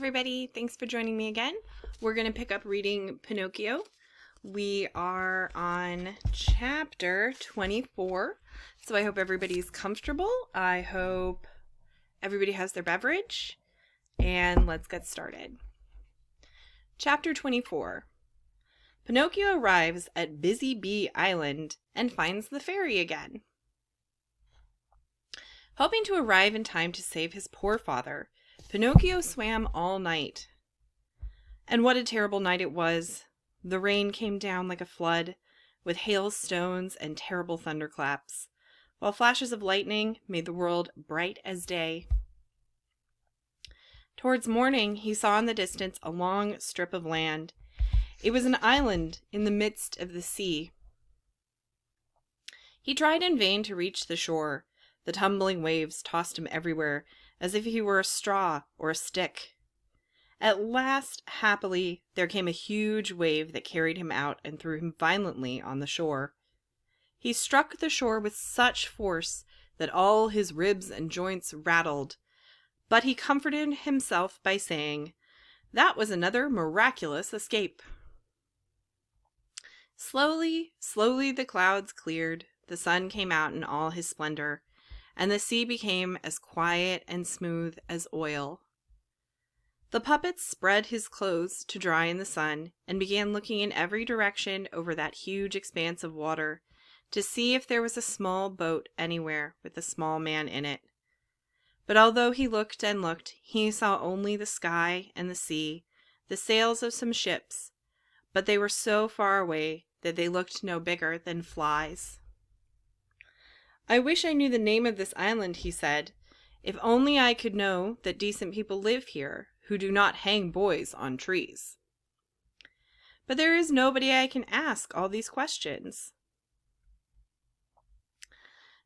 everybody. Thanks for joining me again. We're going to pick up reading Pinocchio. We are on chapter 24, so I hope everybody's comfortable. I hope everybody has their beverage, and let's get started. Chapter 24. Pinocchio arrives at Busy Bee Island and finds the fairy again. Hoping to arrive in time to save his poor father, Pinocchio swam all night. And what a terrible night it was. The rain came down like a flood, with hailstones and terrible thunderclaps, while flashes of lightning made the world bright as day. Towards morning, he saw in the distance a long strip of land. It was an island in the midst of the sea. He tried in vain to reach the shore. The tumbling waves tossed him everywhere, as if he were a straw or a stick. At last, happily, there came a huge wave that carried him out and threw him violently on the shore. He struck the shore with such force that all his ribs and joints rattled, but he comforted himself by saying, "That was another miraculous escape." Slowly, slowly the clouds cleared, the sun came out in all his splendor, and the sea became as quiet and smooth as oil. The puppet spread his clothes to dry in the sun and began looking in every direction over that huge expanse of water to see if there was a small boat anywhere with a small man in it. But although he looked and looked, he saw only the sky and the sea, the sails of some ships, but they were so far away that they looked no bigger than flies. "I wish I knew the name of this island," he said. "If only I could know that decent people live here, who do not hang boys on trees. But there is nobody I can ask all these questions."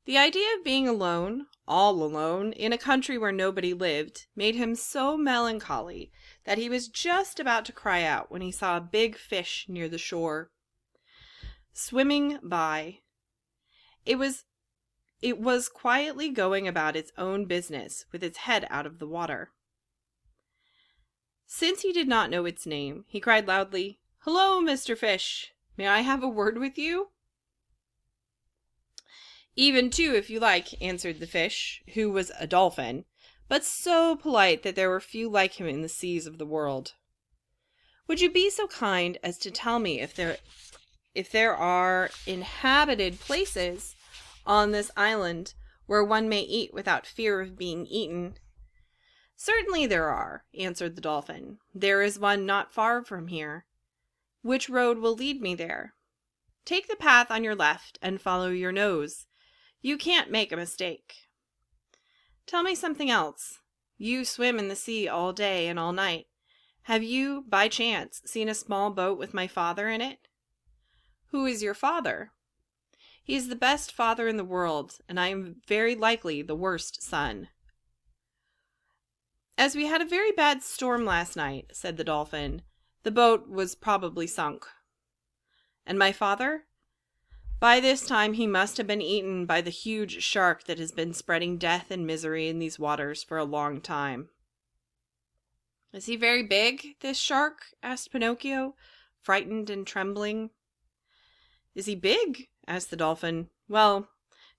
The idea of being alone, all alone, in a country where nobody lived, made him so melancholy that he was just about to cry out when he saw a big fish near the shore, swimming by. It was quietly going about its own business with its head out of the water. Since he did not know its name, he cried loudly, "Hello, Mr. Fish! May I have a word with you?" "Even two, if you like," answered the fish, who was a dolphin, but so polite that there were few like him in the seas of the world. "Would you be so kind as to tell me if there are inhabited places on this island where one may eat without fear of being eaten?" "Certainly there are," answered the dolphin. "There is one not far from here." "Which road will lead me there?" "Take the path on your left and follow your nose. You can't make a mistake." "Tell me something else. You swim in the sea all day and all night. Have you, by chance, seen a small boat with my father in it?" "Who is your father?" "He is the best father in the world, and I am very likely the worst son." "As we had a very bad storm last night," said the dolphin, "the boat was probably sunk." "And my father?" "By this time he must have been eaten by the huge shark that has been spreading death and misery in these waters for a long time." "Is he very big, this shark?" asked Pinocchio, frightened and trembling. "Is he big?" asked the dolphin. "Well,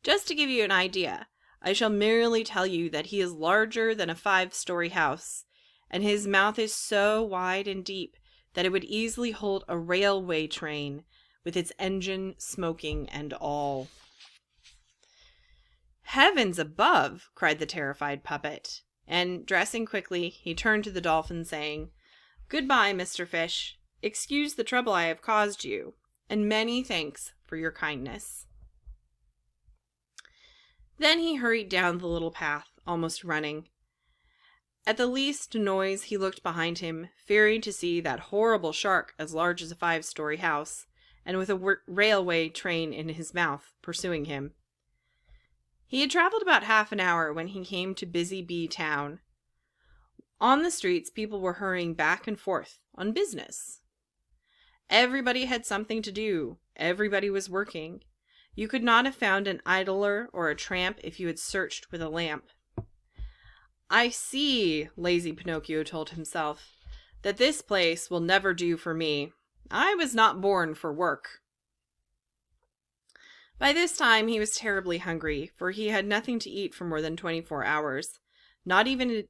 just to give you an idea, I shall merely tell you that he is larger than a 5-story house, and his mouth is so wide and deep that it would easily hold a railway train, with its engine smoking and all." "Heavens above!" cried the terrified puppet, and dressing quickly, he turned to the dolphin, saying, "Goodbye, Mr. Fish. Excuse the trouble I have caused you, and many thanks for your kindness." Then he hurried down the little path, almost running. At the least noise he looked behind him, fearing to see that horrible shark as large as a 5-story house, and with a railway train in his mouth, pursuing him. He had traveled about half an hour when he came to Busy Bee Town. On the streets people were hurrying back and forth on business. Everybody had something to do. Everybody was working. You could not have found an idler or a tramp if you had searched with a lamp. I see, lazy Pinocchio told himself, that this place will never do for me. I was not born for work. By this time he was terribly hungry, for he had nothing to eat for more than 24 hours, not even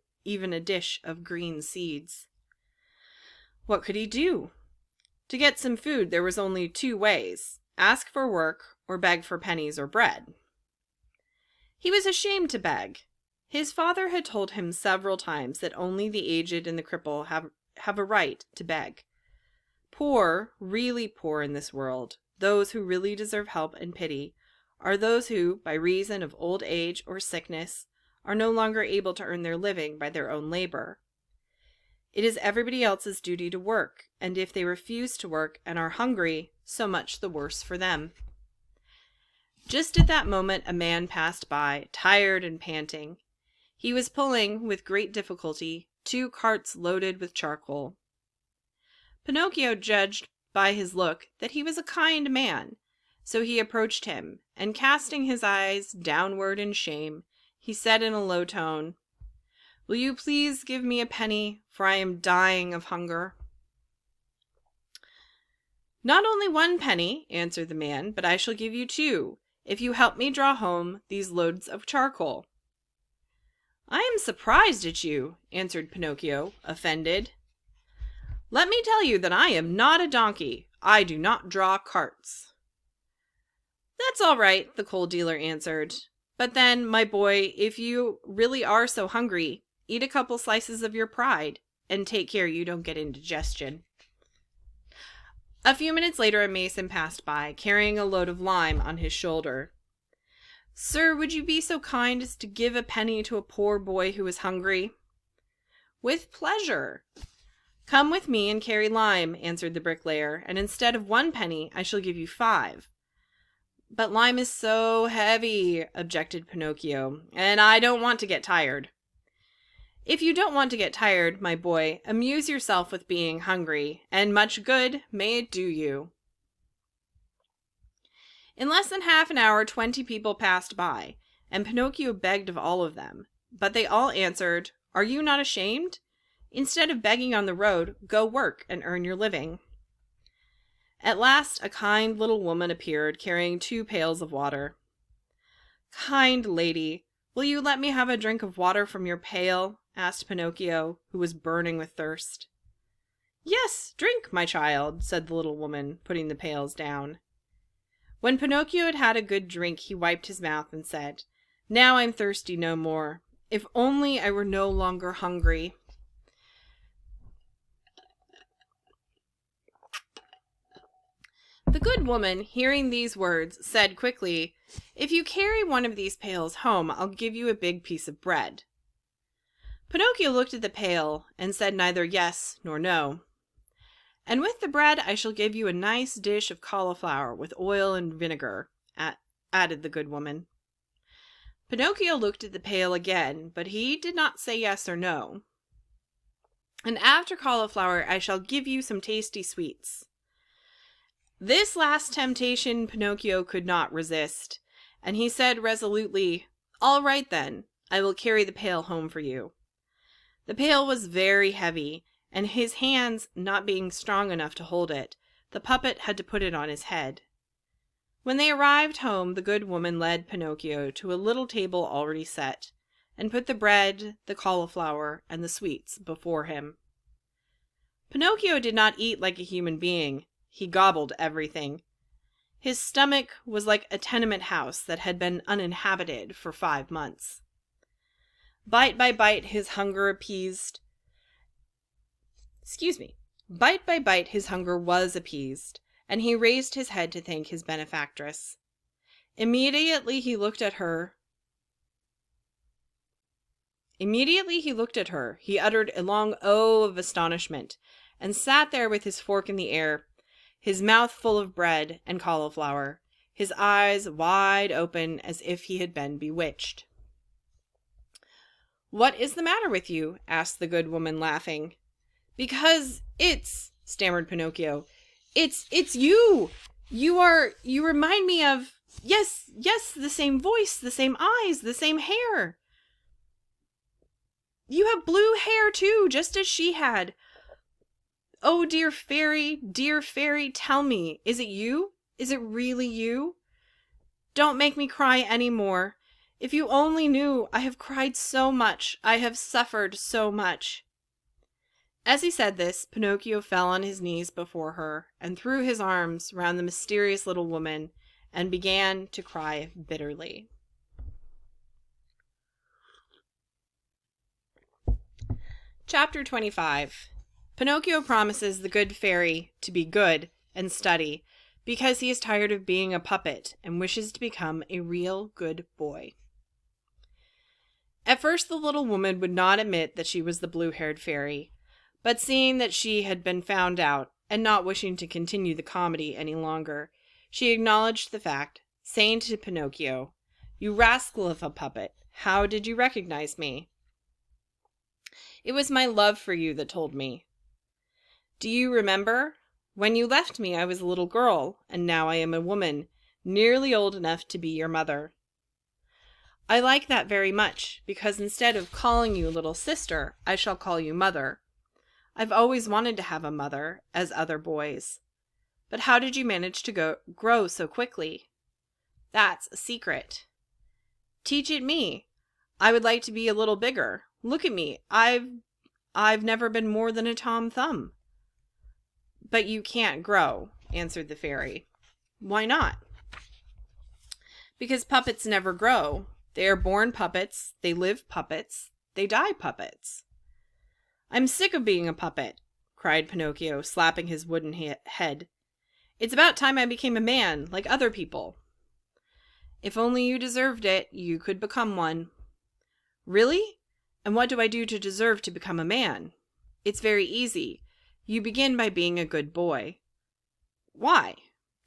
a dish of green seeds. What could he do? To get some food there was only two ways: ask for work or beg for pennies or bread. He was ashamed to beg. His father had told him several times that only the aged and the cripple have a right to beg. Poor, really poor in this world, those who really deserve help and pity, are those who, by reason of old age or sickness, are no longer able to earn their living by their own labor. It is everybody else's duty to work, and if they refuse to work and are hungry, so much the worse for them. Just at that moment a man passed by, tired and panting. He was pulling, with great difficulty, 2 carts loaded with charcoal. Pinocchio judged by his look that he was a kind man, so he approached him, and casting his eyes downward in shame, he said in a low tone, "Will you please give me a penny, for I am dying of hunger?" "Not only 1 penny," answered the man, "but I shall give you 2, if you help me draw home these loads of charcoal." "I am surprised at you," answered Pinocchio, offended. "Let me tell you that I am not a donkey. I do not draw carts." "That's all right," the coal dealer answered. "But then, my boy, if you really are so hungry, eat a couple slices of your pride, and take care you don't get indigestion." A few minutes later a mason passed by, carrying a load of lime on his shoulder. "Sir, would you be so kind as to give a penny to a poor boy who is hungry?" "With pleasure." "Come with me and carry lime," answered the bricklayer, "and instead of 1 penny, I shall give you 5. "But lime is so heavy," objected Pinocchio, "and I don't want to get tired." "If you don't want to get tired, my boy, amuse yourself with being hungry, and much good may it do you." In less than half an hour 20 people passed by, and Pinocchio begged of all of them, but they all answered, "Are you not ashamed? Instead of begging on the road, go work and earn your living." At last a kind little woman appeared, carrying 2 pails of water. "Kind lady, will you let me have a drink of water from your pail?" asked Pinocchio, who was burning with thirst. "Yes, drink, my child," said the little woman, putting the pails down. When Pinocchio had had a good drink, he wiped his mouth and said, "Now I'm thirsty no more. If only I were no longer hungry." The good woman, hearing these words, said quickly, "If you carry one of these pails home, I'll give you a big piece of bread." Pinocchio looked at the pail and said neither yes nor no. "And with the bread I shall give you a nice dish of cauliflower with oil and vinegar," added the good woman. Pinocchio looked at the pail again, but he did not say yes or no. "And after cauliflower I shall give you some tasty sweets." This last temptation Pinocchio could not resist, and he said resolutely, "All right then, I will carry the pail home for you." The pail was very heavy, and his hands not being strong enough to hold it, the puppet had to put it on his head. When they arrived home, the good woman led Pinocchio to a little table already set, and put the bread, the cauliflower, and the sweets before him. Pinocchio did not eat like a human being. He gobbled everything. His stomach was like a tenement house that had been uninhabited for 5 months. Bite by bite his hunger Bite by bite his hunger was appeased, and he raised his head to thank his benefactress. Immediately he looked at her, he uttered a long "oh" of astonishment, and sat there with his fork in the air, his mouth full of bread and cauliflower, his eyes wide open as if he had been bewitched. "What is the matter with you?" asked the good woman, laughing. "Because stammered Pinocchio. It's you! You remind me of, yes, the same voice, the same eyes, the same hair." You have blue hair too, just as she had. Oh, dear fairy, tell me, is it you? Is it really you? Don't make me cry any more. If you only knew, I have cried so much. I have suffered so much." As he said this, Pinocchio fell on his knees before her and threw his arms round the mysterious little woman and began to cry bitterly. Chapter 25. Pinocchio promises the good fairy to be good and study because he is tired of being a puppet and wishes to become a real good boy. At first the little woman would not admit that she was the blue-haired fairy, but seeing that she had been found out, and not wishing to continue the comedy any longer, she acknowledged the fact, saying to Pinocchio, "You rascal of a puppet, how did you recognize me?" "It was my love for you that told me." "Do you remember? When you left me I was a little girl, and now I am a woman, nearly old enough to be your mother." "I like that very much, because instead of calling you little sister, I shall call you mother. I've always wanted to have a mother, as other boys. But how did you manage to grow so quickly?" "That's a secret." "Teach it me. I would like to be a little bigger. Look at me. I've never been more than a Tom Thumb." "But you can't grow," answered the fairy. "Why not?" "Because puppets never grow. They are born puppets, they live puppets, they die puppets." "I'm sick of being a puppet," cried Pinocchio, slapping his wooden head. "It's about time I became a man, like other people." "If only you deserved it, you could become one." "Really? And what do I do to deserve to become a man?" "It's very easy. You begin by being a good boy." "Why?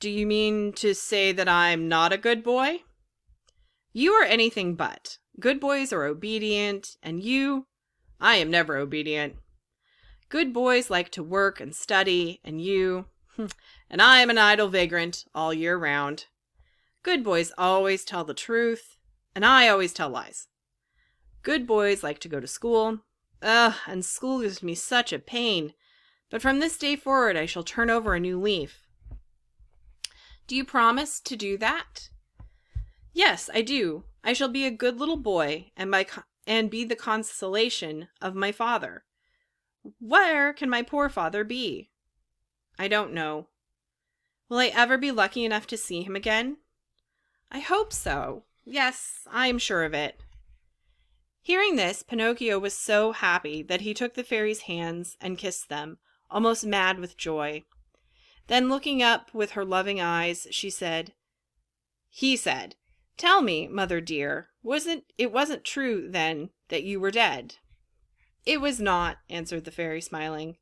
Do you mean to say that I'm not a good boy?" "You are anything but. Good boys are obedient, and I am never obedient. Good boys like to work and study, and and I am an idle vagrant all year round. Good boys always tell the truth, and I always tell lies. Good boys like to go to school. And school gives me such a pain. But from this day forward I shall turn over a new leaf." "Do you promise to do that?" "Yes, I do. I shall be a good little boy, and be the consolation of my father." "Where can my poor father be?" "I don't know." "Will I ever be lucky enough to see him again?" "I hope so. Yes, I am sure of it." Hearing this, Pinocchio was so happy that he took the fairy's hands and kissed them, almost mad with joy. Then, looking up with her loving eyes, he said, "Tell me, mother dear, it wasn't true, then, that you were dead?" "It was not," answered the fairy, smiling.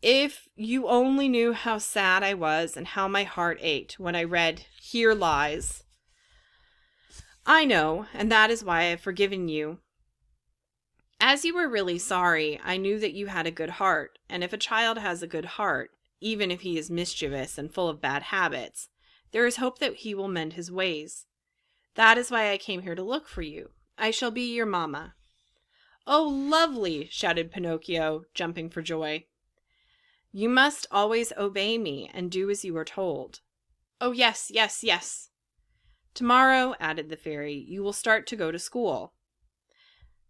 "If you only knew how sad I was and how my heart ached when I read 'Here lies.'" "I know, and that is why I have forgiven you. As you were really sorry, I knew that you had a good heart, and if a child has a good heart, even if he is mischievous and full of bad habits, there is hope that he will mend his ways. That is why I came here to look for you. I shall be your mamma." "Oh, lovely!" shouted Pinocchio, jumping for joy. "You must always obey me and do as you are told." "Oh, yes, yes, yes." "Tomorrow," added the fairy, "you will start to go to school."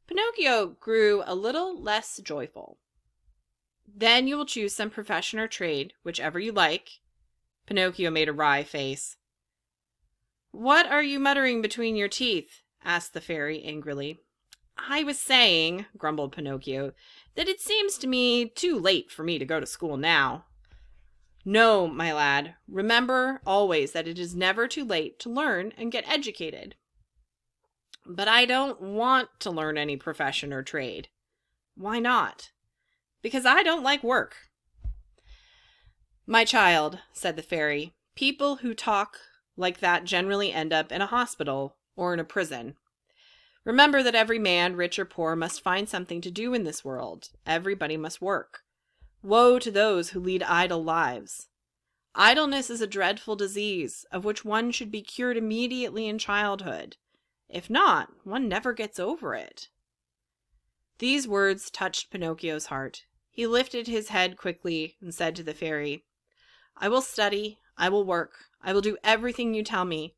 Pinocchio grew a little less joyful. "Then you will choose some profession or trade, whichever you like." Pinocchio made a wry face. "What are you muttering between your teeth?" asked the fairy angrily. "I was saying," grumbled Pinocchio, "that it seems to me too late for me to go to school now." "No, my lad. Remember always that it is never too late to learn and get educated." "But I don't want to learn any profession or trade." "Why not?" "Because I don't like work." "My child," said the fairy, "people who talk like that generally end up in a hospital or in a prison. Remember that every man, rich or poor, must find something to do in this world. Everybody must work. Woe to those who lead idle lives. Idleness is a dreadful disease, of which one should be cured immediately in childhood. If not, one never gets over it." These words touched Pinocchio's heart. He lifted his head quickly and said to the fairy, "I will study, I will work, I will do everything you tell me,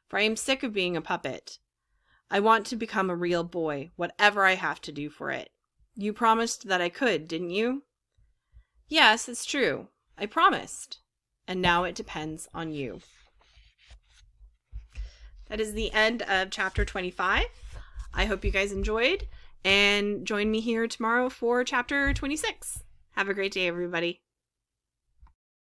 for I am sick of being a puppet. I want to become a real boy, whatever I have to do for it. You promised that I could, didn't you?" "Yes, it's true. I promised. And now it depends on you." That is the end of chapter 25. I hope you guys enjoyed, and join me here tomorrow for chapter 26. Have a great day, everybody.